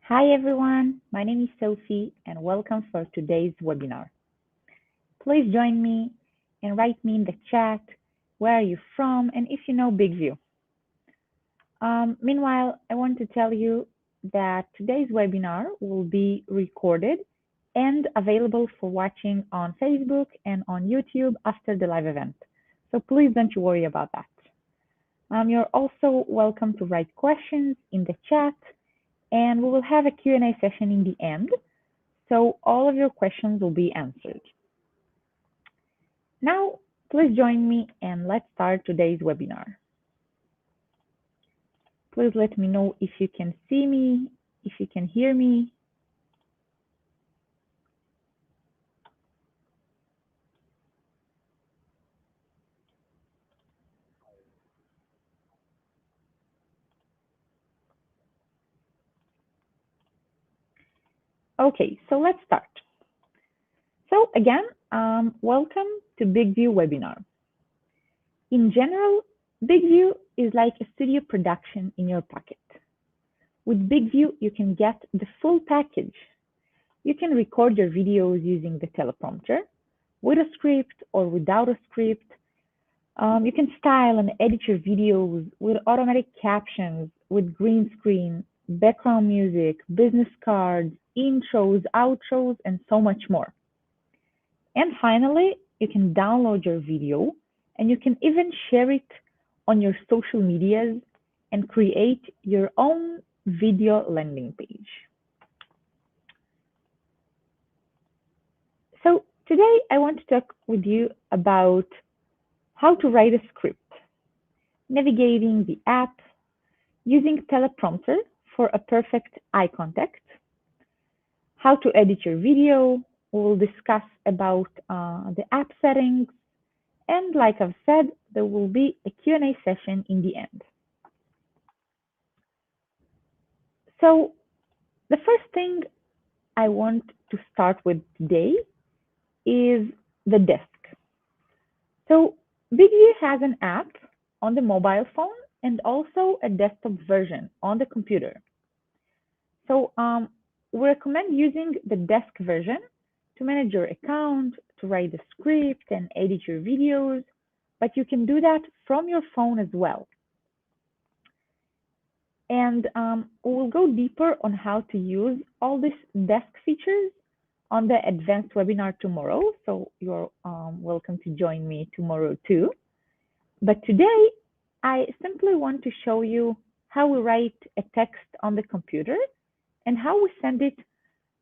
Hi everyone, my name is Sophie and welcome for today's webinar. Please join me and write me in the chat where are you from and if you know BIGVU. Meanwhile, I want to tell you that today's webinar will be recorded and available for watching on Facebook and on YouTube after the live event. So please don't you worry about that. You're also welcome to write questions in the chat and we will have a Q&A session in the end, so all of your questions will be answered. Now, please join me and let's start today's webinar. Please let me know if you can see me, if you can hear me. Okay, so let's start. So again, welcome to BIGVU webinar. In general, BIGVU is like a studio production in your pocket. With BIGVU, you can get the full package. You can record your videos using the teleprompter with a script or without a script. You can style and edit your videos with automatic captions, with green screen, background music, business cards, intros, outros, and so much more. And finally, you can download your video and you can even share it on your social medias and create your own video landing page. So today I want to talk with you about how to write a script, navigating the app, using Teleprompter for a perfect eye contact, how to edit your video. We'll discuss about the app settings, and like I've said, there will be a Q&A session in the end. So the first thing I want to start with today is the desk. So BIGVU has an app on the mobile phone and also a desktop version on the computer. So we recommend using the desk version to manage your account, to write the script and edit your videos, but you can do that from your phone as well. And we'll go deeper on how to use all these desk features on the advanced webinar tomorrow. So you're welcome to join me tomorrow too. But today, I simply want to show you how we write a text on the computer and how we send it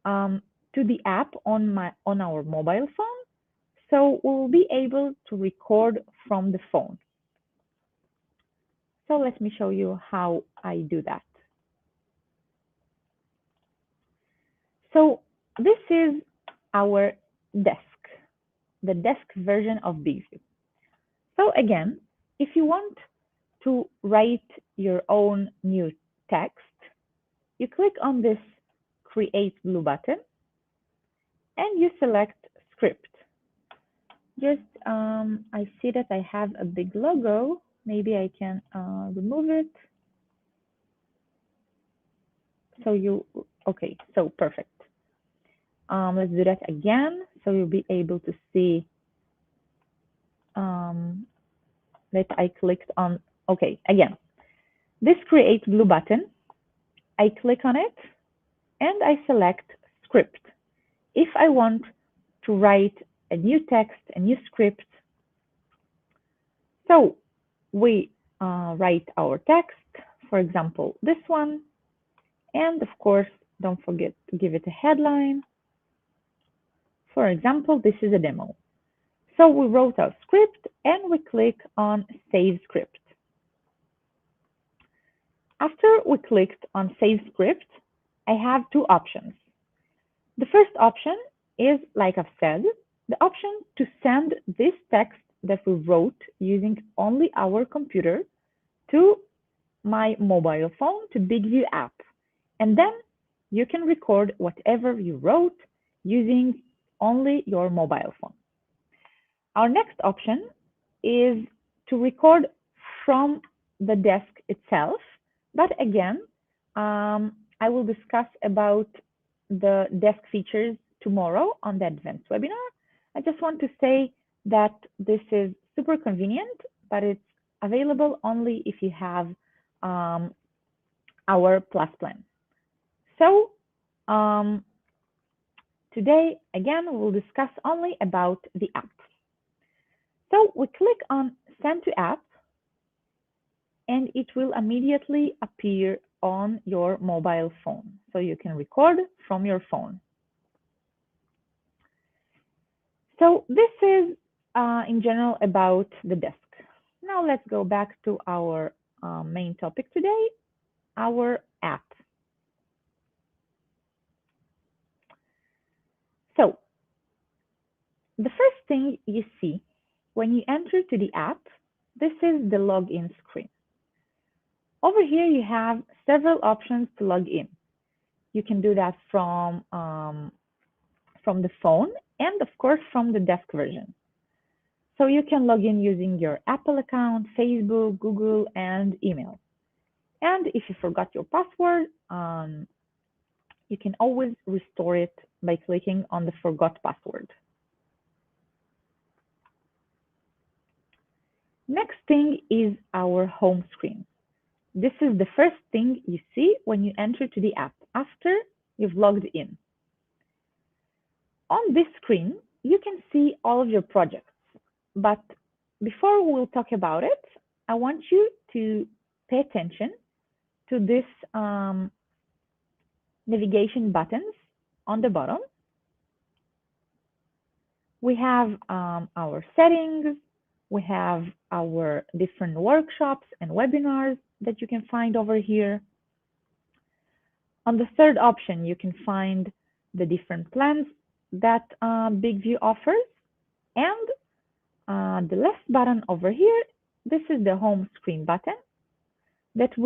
to the app on our mobile phone. So we'll be able to record from the phone. So let me show you how I do that. So this is our desk, the desk version of BIGVU. So again, if you want to write your own new text, you click on this Create blue button and you select Script. Just, I see that I have a big logo. Maybe I can remove it. So okay, so perfect. Let's do that again. So you'll be able to see that I clicked on, okay, again. This Create blue button, I click on it and I select Script. If I want to write a new text, a new script, so we write our text, for example, this one, and of course, don't forget to give it a headline. For example, this is a demo. So we wrote our script and we click on Save Script. After we clicked on Save Script, I have two options. The first option is, like I've said, the option to send this text that we wrote using only our computer to my mobile phone, to BIGVU app. And then you can record whatever you wrote using only your mobile phone. Our next option is to record from the desk itself, but again, I will discuss about the desk features tomorrow on the advanced webinar. I just want to say that this is super convenient, but it's available only if you have our Plus plan. So today, again, we'll discuss only about the app. So we click on Send to App, and it will immediately appear on your mobile phone. So you can record from your phone. So this is in general about the desk. Now let's go back to our main topic today, our app. So the first thing you see when you enter to the app, this is the login screen. Over here, you have several options to log in. You can do that from the phone and, of course, from the desk version. So you can log in using your Apple account, Facebook, Google, and email. And if you forgot your password, you can always restore it by clicking on the Forgot Password. Next thing is our home screen. This is the first thing you see when you enter to the app after you've logged in. On this screen, you can see all of your projects. But before we'll talk about it, I want you to pay attention to this navigation buttons on the bottom. We have our settings, we have our different workshops and webinars that you can find over here. On the third option, you can find the different plans that BIGVU offers. And the left button over here, this is the home screen button that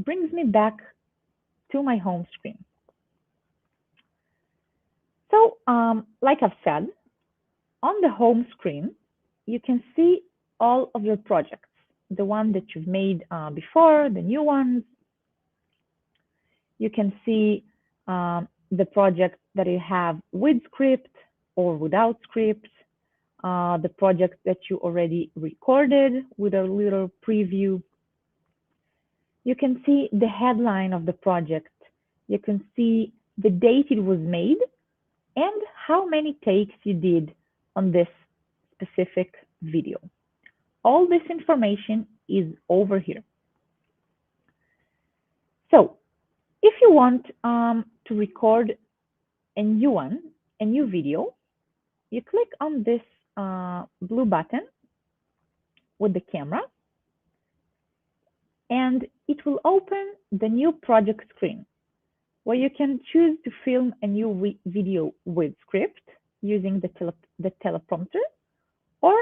brings me back to my home screen. So like I've said, on the home screen, you can see all of your projects, the one that you've made before, the new ones. You can see the project that you have with script or without script, the project that you already recorded with a little preview. You can see the headline of the project. You can see the date it was made and how many takes you did on this specific video. All this information is over here. So if you want to record a new video, you click on this blue button with the camera, and it will open the new project screen where you can choose to film a new video with script using the teleprompter or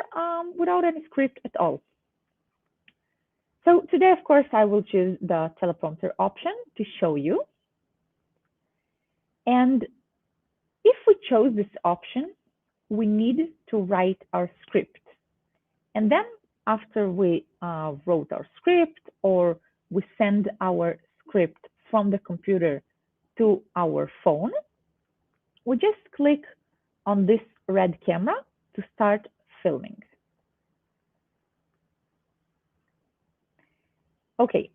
without any script at all. So today, of course, I will choose the teleprompter option to show you. And if we chose this option, we need to write our script. And then after we wrote our script or we send our script from the computer to our phone, we just click on this red camera to start filming. Okay,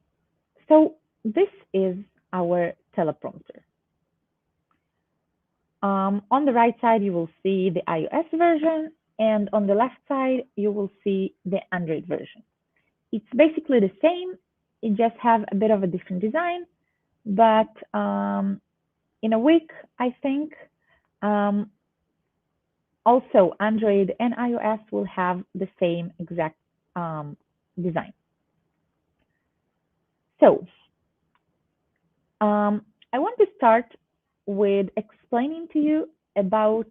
so this is our teleprompter. On the right side, you will see the iOS version, and on the left side, you will see the Android version. It's basically the same, it just have a bit of a different design, but in a week, I think, also Android and iOS will have the same exact design. So I want to start with explaining to you about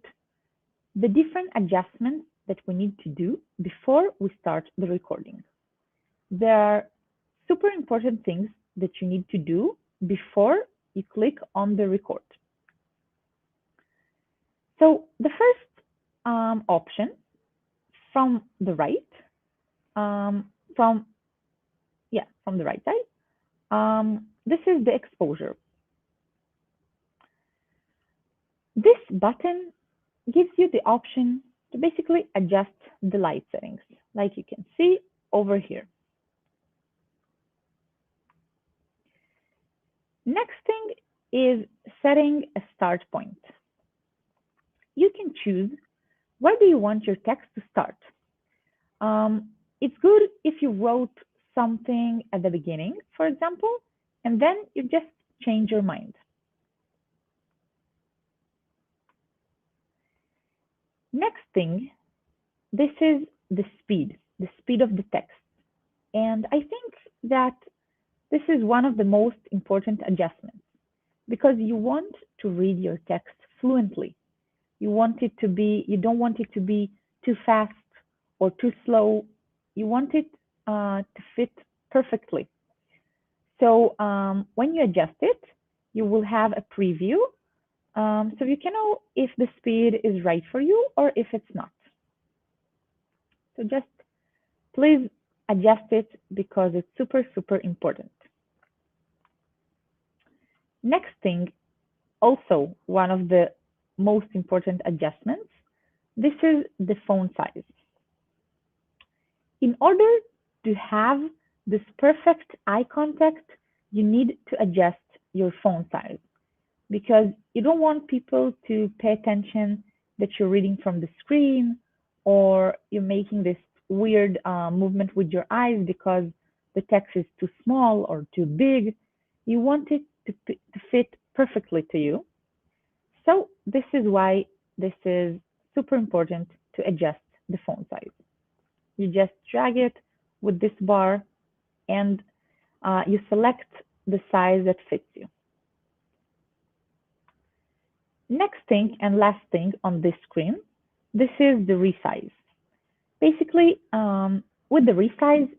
the different adjustments that we need to do before we start the recording. There are super important things that you need to do before you click on the record. So the first option from the right, from the right side, this is the exposure. This button gives you the option to basically adjust the light settings, like you can see over here. Next thing is setting a start point. You can choose where do you want your text to start. It's good if you wrote something at the beginning, for example, and then you just change your mind. Next thing, this is the speed of the text. And I think that this is one of the most important adjustments because you want to read your text fluently. You want it to be, you don't want it to be too fast or too slow. You want it to fit perfectly. So when you adjust it, you will have a preview. So you can know if the speed is right for you or if it's not. So just please adjust it because it's super, super important. Next thing, also one of the most important adjustments, this is the font size. In order to have this perfect eye contact, you need to adjust your font size because you don't want people to pay attention that you're reading from the screen or you're making this weird movement with your eyes because the text is too small or too big. You want it to fit perfectly to you. So this is why this is super important to adjust the font size. You just drag it with this bar and you select the size that fits you. Next thing and last thing on this screen, this is the resize. Basically, with the resize,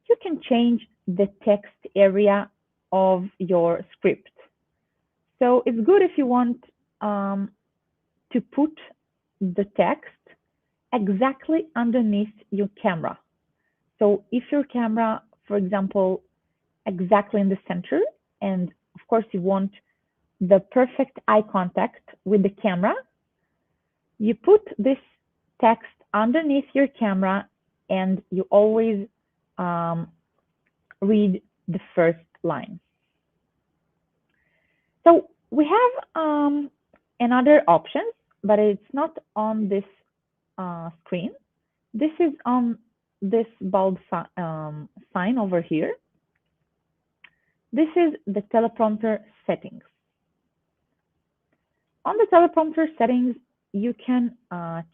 you can change the text area of your script. So it's good if you want to put the text exactly underneath your camera. So if your camera, for example, exactly in the center, and of course you want the perfect eye contact with the camera, you put this text underneath your camera and you always read the first line. So we have another option, but it's not on this screen. This is on this bulb sign over here. This is the teleprompter settings. On the teleprompter settings, you can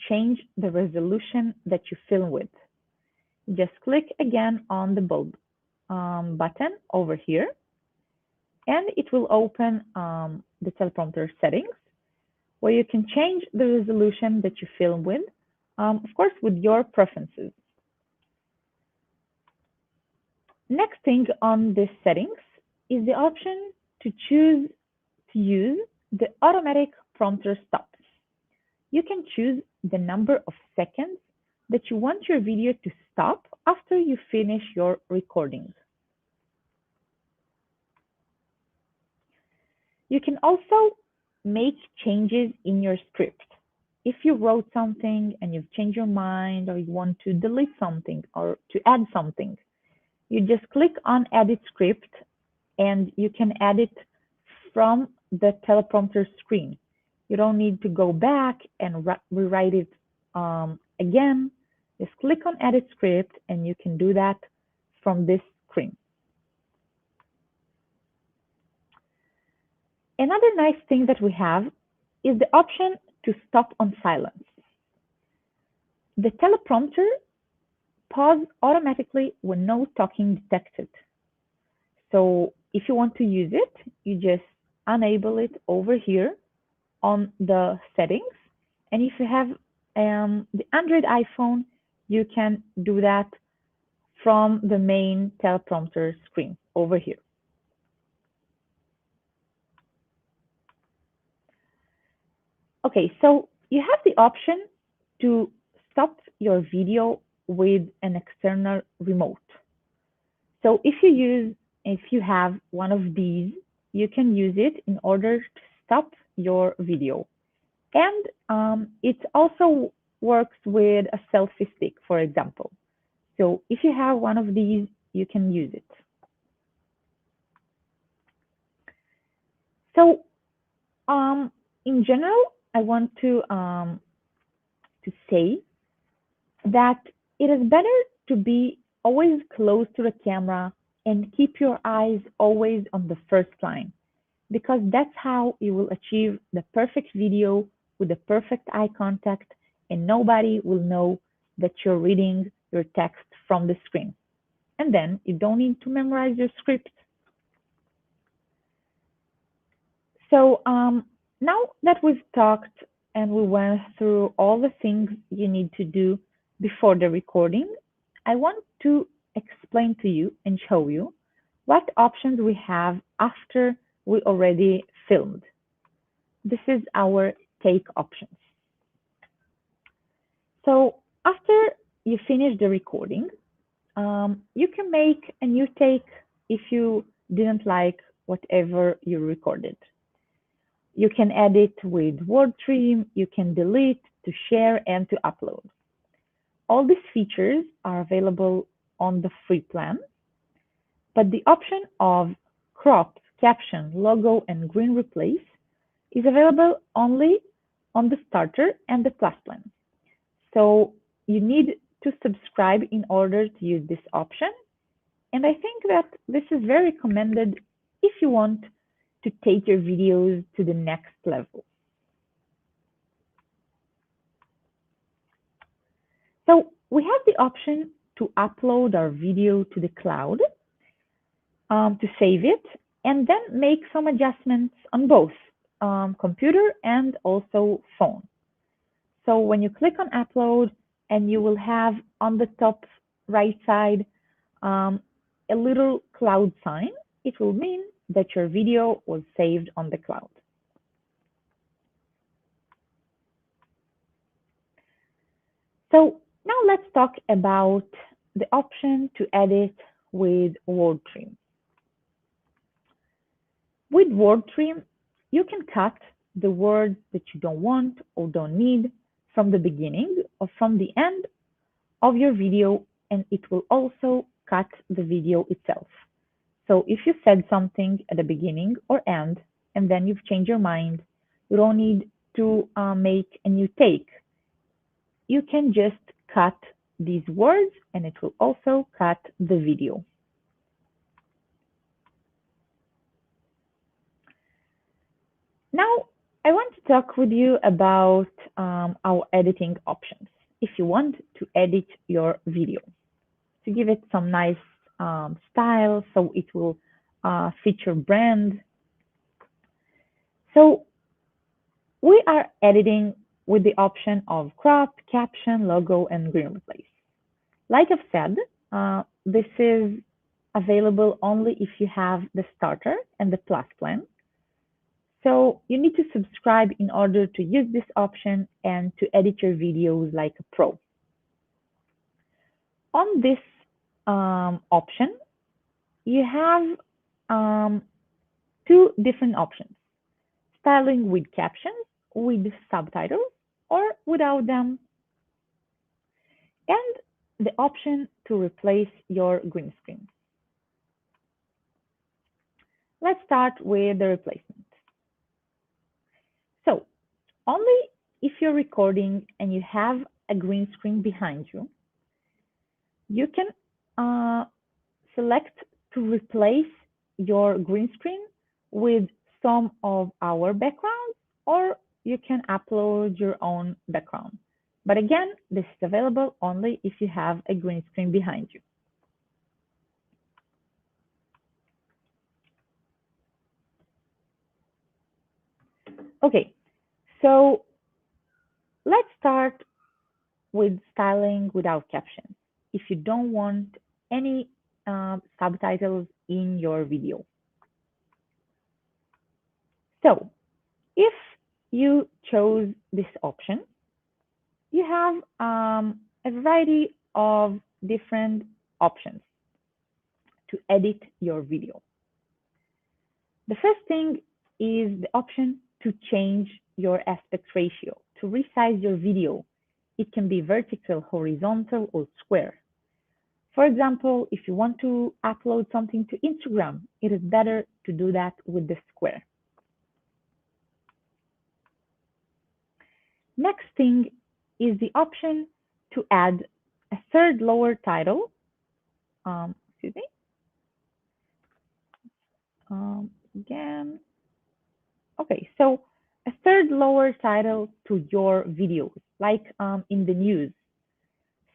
change the resolution that you film with. Just click again on the bulb button over here, and it will open the teleprompter settings, where you can change the resolution that you film with, of course, with your preferences. Next thing on this settings is the option to choose to use the automatic prompter stop. You can choose the number of seconds that you want your video to stop after you finish your recording. You can also make changes in your script. If you wrote something and you've changed your mind, or you want to delete something or to add something, you just click on Edit Script and you can add it from the teleprompter screen. You don't need to go back and rewrite it again. Just click on Edit Script and you can do that from this screen. Another nice thing that we have is the option to stop on silence. The teleprompter pauses automatically when no talking detected. So if you want to use it, you just enable it over here on the settings. And if you have the Android iPhone, you can do that from the main teleprompter screen over here. Okay, so you have the option to stop your video with an external remote. So if you have one of these, you can use it in order to stop your video. And it also works with a selfie stick, for example. So if you have one of these, you can use it. So in general, I want to say that it is better to be always close to the camera and keep your eyes always on the first line, because that's how you will achieve the perfect video with the perfect eye contact, and nobody will know that you're reading your text from the screen. And then you don't need to memorize your script. So now that we've talked and we went through all the things you need to do before the recording, I want to explain to you and show you what options we have after we already filmed. This is our take options. So after you finish the recording, you can make a new take if you didn't like whatever you recorded. You can edit with word trim, you can delete, to share, and to upload. All these features are available on the free plan, but the option of crop, caption, logo, and green replace is available only on the starter and the plus plan. So you need to subscribe in order to use this option. And I think that this is very recommended if you want to take your videos to the next level. So we have the option to upload our video to the cloud, to save it, and then make some adjustments on both computer and also phone. So when you click on upload, and you will have on the top right side a little cloud sign, it will mean that your video was saved on the cloud. So now let's talk about the option to edit with word trim. With word trim, you can cut the words that you don't want or don't need from the beginning or from the end of your video, and it will also cut the video itself. So if you said something at the beginning or end, and then you've changed your mind, you don't need to make a new take. You can just cut these words, and it will also cut the video. Now, I want to talk with you about our editing options. If you want to edit your video, to give it some nice style, so it will fit your brand. So we are editing with the option of crop, caption, logo, and green replace. Like I've said, this is available only if you have the starter and the plus plan. So you need to subscribe in order to use this option and to edit your videos like a pro. On this option, you have two different options: styling with captions, with subtitles, or without them, and the option to replace your green screen. Let's start with the replacement. So only if you're recording and you have a green screen behind you, you can select to replace your green screen with some of our backgrounds, or you can upload your own background. But again, this is available only if you have a green screen behind you. Okay, so let's start with styling without captions, if you don't want any subtitles in your video. So if you chose this option, you have a variety of different options to edit your video. The first thing is the option to change your aspect ratio, to resize your video. It can be vertical, horizontal, or square. For example, if you want to upload something to Instagram, it is better to do that with the square. Next thing is the option to add a third lower title. Excuse me. Again. Okay, so a third lower title to your videos, like in the news.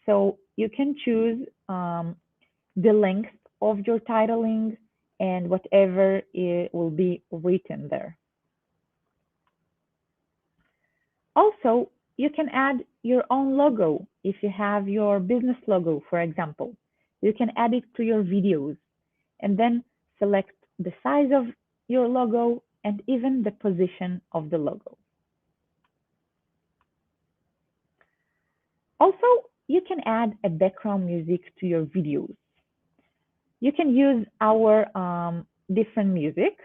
So you can choose the length of your titling and whatever it will be written there. Also, you can add your own logo. If you have your business logo, for example, you can add it to your videos and then select the size of your logo and even the position of the logo. Also, you can add a background music to your videos. You can use our different music.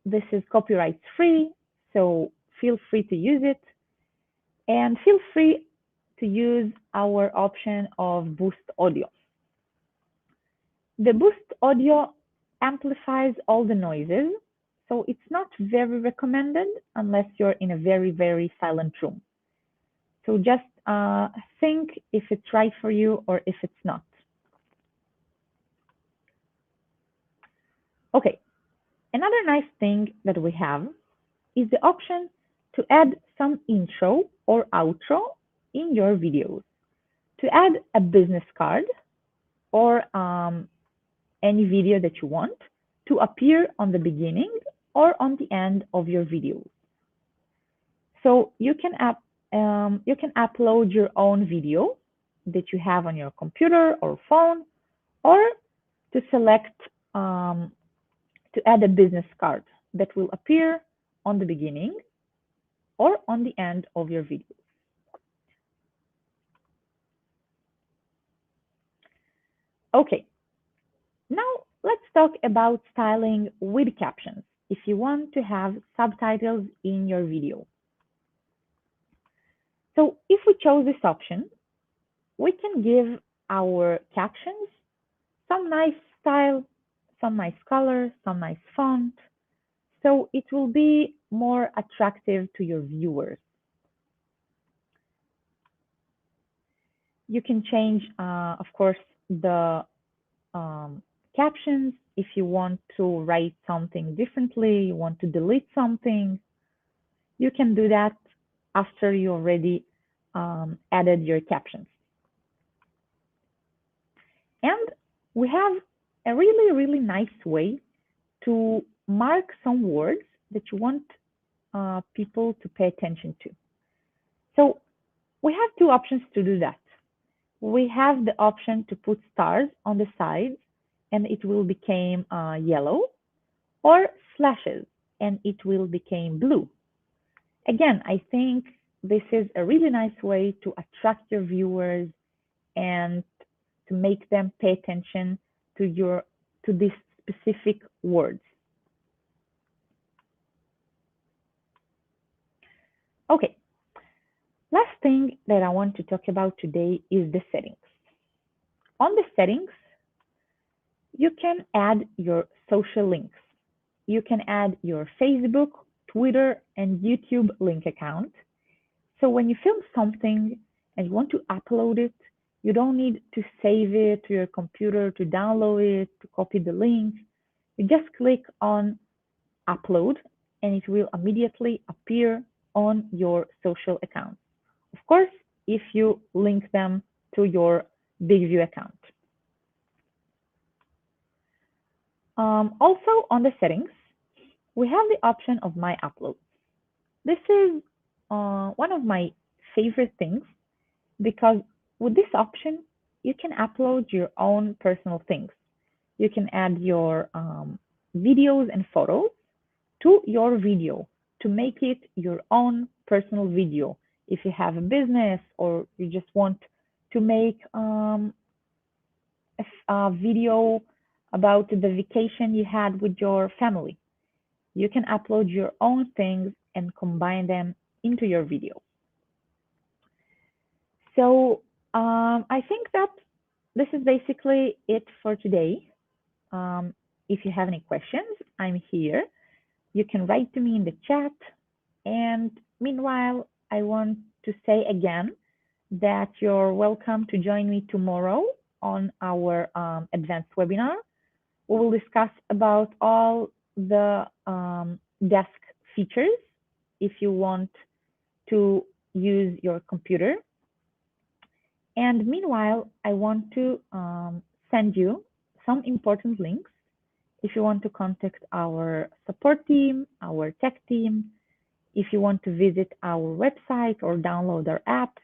This is copyright free, so feel free to use it. And feel free to use our option of boost audio. The boost audio amplifies all the noises, so it's not very recommended unless you're in a very, very silent room. So just think if it's right for you or if it's not. Okay, another nice thing that we have is the option to add some intro or outro in your videos. To add a business card or any video that you want to appear on the beginning or on the end of your videos. So you can upload your own video that you have on your computer or phone, or to select to add a business card that will appear on the beginning or on the end of your video. Okay, now let's talk about styling with captions if you want to have subtitles in your video. So if we chose this option, we can give our captions some nice style, some nice color, some nice font. So it will be more attractive to your viewers. You can change, of course, the captions if you want to write something differently, you want to delete something. You can do that after you already added your captions. And we have a really, really nice way to mark some words that you want people to pay attention to. So we have two options to do that. We have the option to put stars on the sides and it will become yellow, or slashes and it will become blue. Again, I think this is a really nice way to attract your viewers and to make them pay attention to these specific words. Okay, last thing that I want to talk about today is the settings. On the settings, you can add your social links. You can add your Facebook, Twitter, and YouTube link account. So when you film something and you want to upload it, you don't need to save it to your computer, to download it, to copy the link. You just click on upload and it will immediately appear on your social account. Of course, if you link them to your BIGVU account. Also on the settings, we have the option of My Uploads. This is one of my favorite things because with this option, you can upload your own personal things. You can add your videos and photos to your video to make it your own personal video. If you have a business or you just want to make a video about the vacation you had with your family, you can upload your own things and combine them into your video. So I think that this is basically it for today. If you have any questions, I'm here. You can write to me in the chat. And meanwhile, I want to say again that you're welcome to join me tomorrow on our advanced webinar. We will discuss about all the desk features if you want to use your computer. And meanwhile, I want to send you some important links if you want to contact our support team, our tech team, if you want to visit our website or download our apps.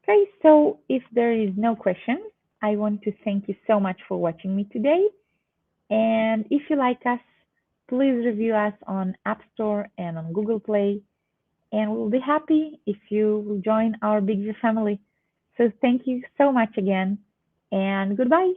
Okay, so if there is no questions, I want to thank you so much for watching me today. And if you like us, please review us on App Store and on Google Play. And we'll be happy if you will join our BIGVU family. So thank you so much again, and goodbye.